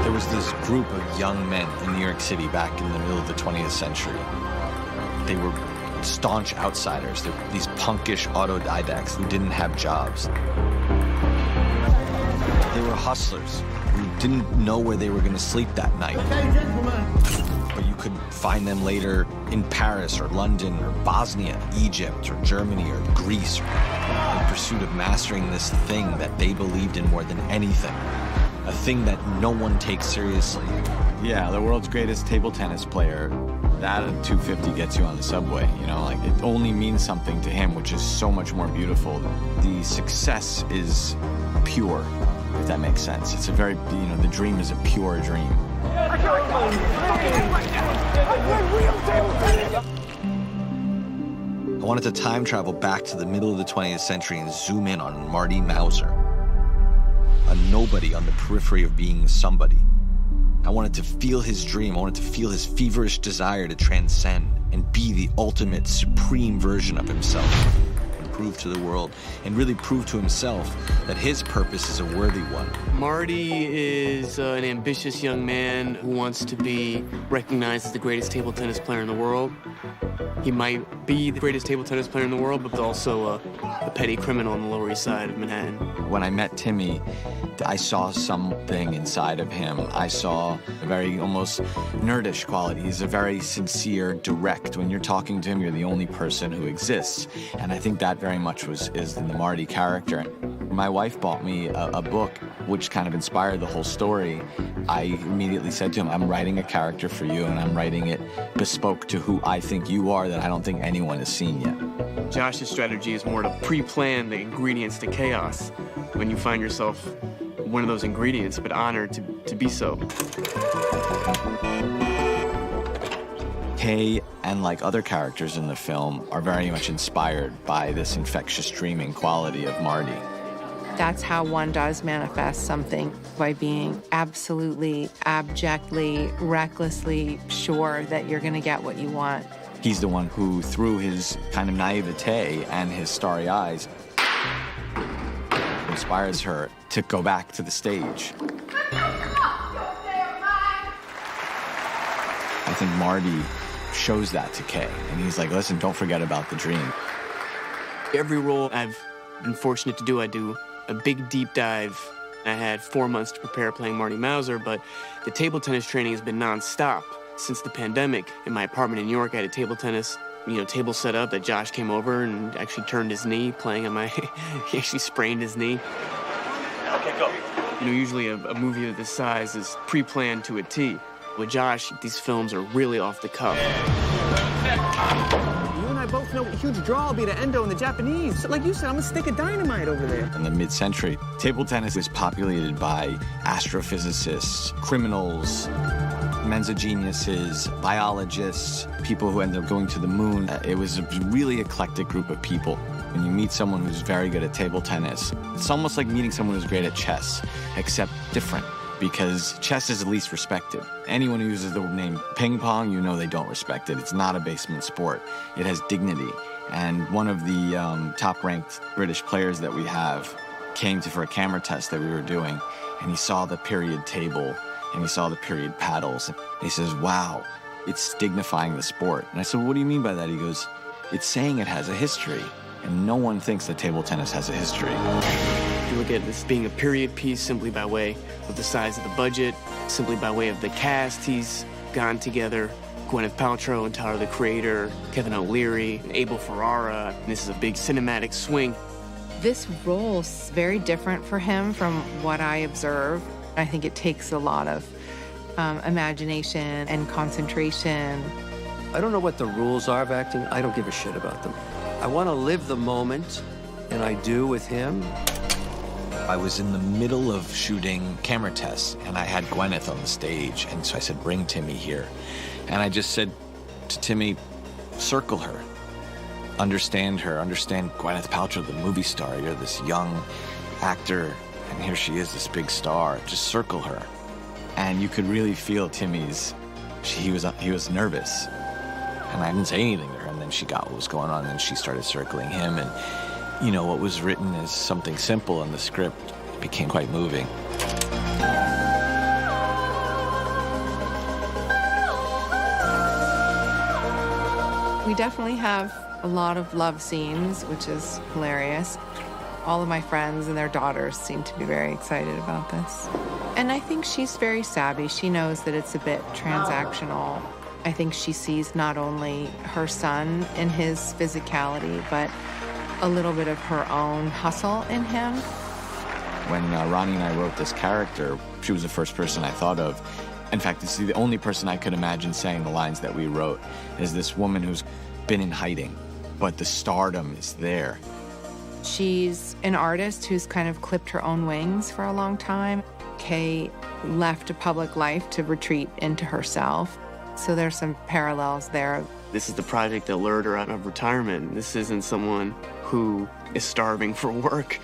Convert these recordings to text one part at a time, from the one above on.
There was this group of young men in New York City back in the middle of the 20th century. They were staunch outsiders. They're these punkish autodidacts who didn't have jobs. They were hustlers who didn't know where they were going to sleep that night. Okay, gentlemen. But you could find them later in Paris or London or Bosnia, Egypt or Germany or Greece in pursuit of mastering this thing that they believed in more than anything. A thing that no one takes seriously. Yeah, the world's greatest table tennis player, that at 250 gets you on the subway, you know, like it only means something to him, which is so much more beautiful. The success is pure, if that makes sense. It's a very, you know, the dream is a pure dream. I wanted to time travel back to the middle of the 20th century and zoom in on Marty Mauser, a nobody on the periphery of being somebody. I wanted to feel his dream. I wanted to feel his feverish desire to transcend and be the ultimate, supreme version of himself and prove to the world and really prove to himself that his purpose is a worthy one. Marty is an ambitious young man who wants to be recognized as the greatest table tennis player in the world. He might be the greatest table tennis player in the world, but also a petty criminal on the Lower East Side of Manhattan. When I met Timmy, I saw something inside of him. I saw a very almost nerdish quality. He's a very sincere, direct. When you're talking to him, you're the only person who exists. And I think that very much is in the Marty character. My wife bought me a book which kind of inspired the whole story. I immediately said to him, I'm writing a character for you, and I'm writing it bespoke to who I think you are that I don't think anyone has seen yet. Josh's strategy is more to pre-plan the ingredients to chaos when you find yourself one of those ingredients, but honored to be so. Kay, and like other characters in the film, are very much inspired by this infectious dreaming quality of Marty. That's how one does manifest something, by being absolutely, abjectly, recklessly sure that you're going to get what you want. He's the one who, through his kind of naivete and his starry eyes, inspires her to go back to the stage. I think Marty shows that to Kay, and he's like, listen, don't forget about the dream. Every role I've been fortunate to do, I do a big deep dive. I had 4 months to prepare playing Marty Mauser, but the table tennis training has been nonstop since the pandemic. In my apartment in New York, I had a table tennis, table set up that Josh came over and actually turned his knee playing on my, he actually sprained his knee. Okay, go. Usually a movie of this size is pre-planned to a T. With Josh, these films are really off the cuff. You and I both know what a huge draw will be to Endo and the Japanese. Like you said, I'm a stick of dynamite over there. In the mid-century, table tennis is populated by astrophysicists, criminals, mensa geniuses, biologists, people who ended up going to the moon. It was a really eclectic group of people. When you meet someone who's very good at table tennis, it's almost like meeting someone who's great at chess, except different, because chess is the least respected. Anyone who uses the name ping pong, they don't respect it. It's not a basement sport. It has dignity. And one of the top-ranked British players that we have came for a camera test that we were doing, and he saw the period table, and he saw the period paddles. And he says, wow, it's dignifying the sport. And I said, what do you mean by that? He goes, it's saying it has a history. And no one thinks that table tennis has a history. You look at this being a period piece simply by way of the size of the budget, simply by way of the cast he's gotten together. Gwyneth Paltrow and Tyler, the Creator, Kevin O'Leary, Abel Ferrara. This is a big cinematic swing. This role's very different for him from what I observe. I think it takes a lot of imagination and concentration. I don't know what the rules are of acting. I don't give a shit about them. I want to live the moment, and I do with him. I was in the middle of shooting camera tests, and I had Gwyneth on the stage, and so I said, bring Timmy here. And I just said to Timmy, circle her, understand Gwyneth Paltrow, the movie star. You're this young actor, and here she is, this big star. Just circle her. And you could really feel Timmy's, he was nervous. And I didn't say anything to her, and then she got what was going on, and then she started circling him, and what was written as something simple in the script became quite moving. We definitely have a lot of love scenes, which is hilarious. All of my friends and their daughters seem to be very excited about this. And I think she's very savvy. She knows that it's a bit transactional. I think she sees not only her son in his physicality, but a little bit of her own hustle in him. When Ronnie and I wrote this character, she was the first person I thought of. In fact, it's the only person I could imagine saying the lines that we wrote, is this woman who's been in hiding, but the stardom is there. She's an artist who's kind of clipped her own wings for a long time. Kay left a public life to retreat into herself. So there's some parallels there. This is the project that lured her out of retirement. This isn't someone who is starving for work.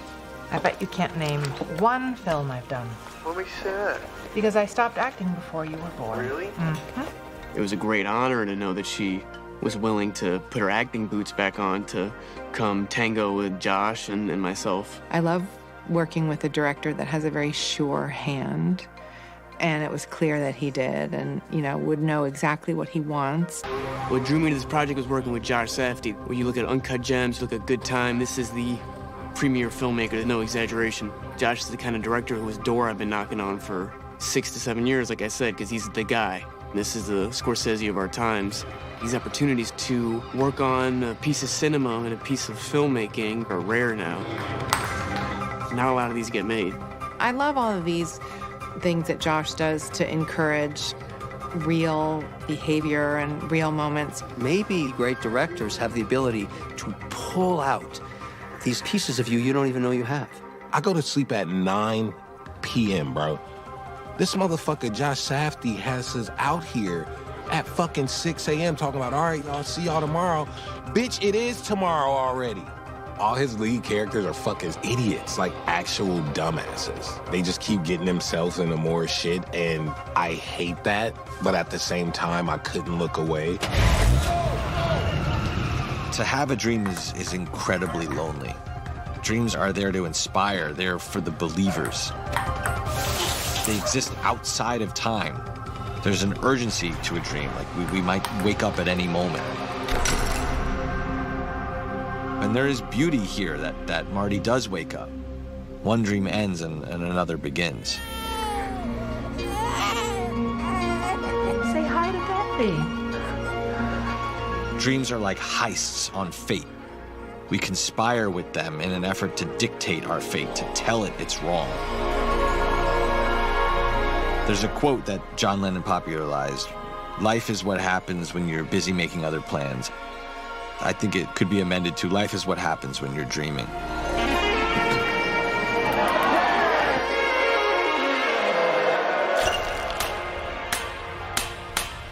I bet you can't name one film I've done. What makes you say that? Because I stopped acting before you were born. Really? Mm-hmm. It was a great honor to know that she was willing to put her acting boots back on to come tango with Josh and myself. I love working with a director that has a very sure hand. And it was clear that he did and, would know exactly what he wants. What drew me to this project was working with Josh Safdie. When you look at Uncut Gems, you look at Good Time, this is the premier filmmaker, there's no exaggeration. Josh is the kind of director whose door I've been knocking on for 6 to 7 years, like I said, because he's the guy. This is the Scorsese of our times. These opportunities to work on a piece of cinema and a piece of filmmaking are rare now. Not a lot of these get made. I love all of these things that Josh does to encourage real behavior and real moments. Maybe great directors have the ability to pull out these pieces of you don't even know you have. I go to sleep at 9 p.m., bro. This motherfucker Josh Safdie has us out here at fucking 6 a.m. talking about, all right, y'all, see y'all tomorrow. Bitch, it is tomorrow already. All his lead characters are fucking idiots, like actual dumbasses. They just keep getting themselves into more shit, and I hate that, but at the same time, I couldn't look away. To have a dream is incredibly lonely. Dreams are there to inspire, they're for the believers. They exist outside of time. There's an urgency to a dream, like we might wake up at any moment. And there is beauty here that Marty does wake up. One dream ends and another begins. Say hi to Daddy. Dreams are like heists on fate. We conspire with them in an effort to dictate our fate, to tell it it's wrong. There's a quote that John Lennon popularized. Life is what happens when you're busy making other plans. I think it could be amended to life is what happens when you're dreaming.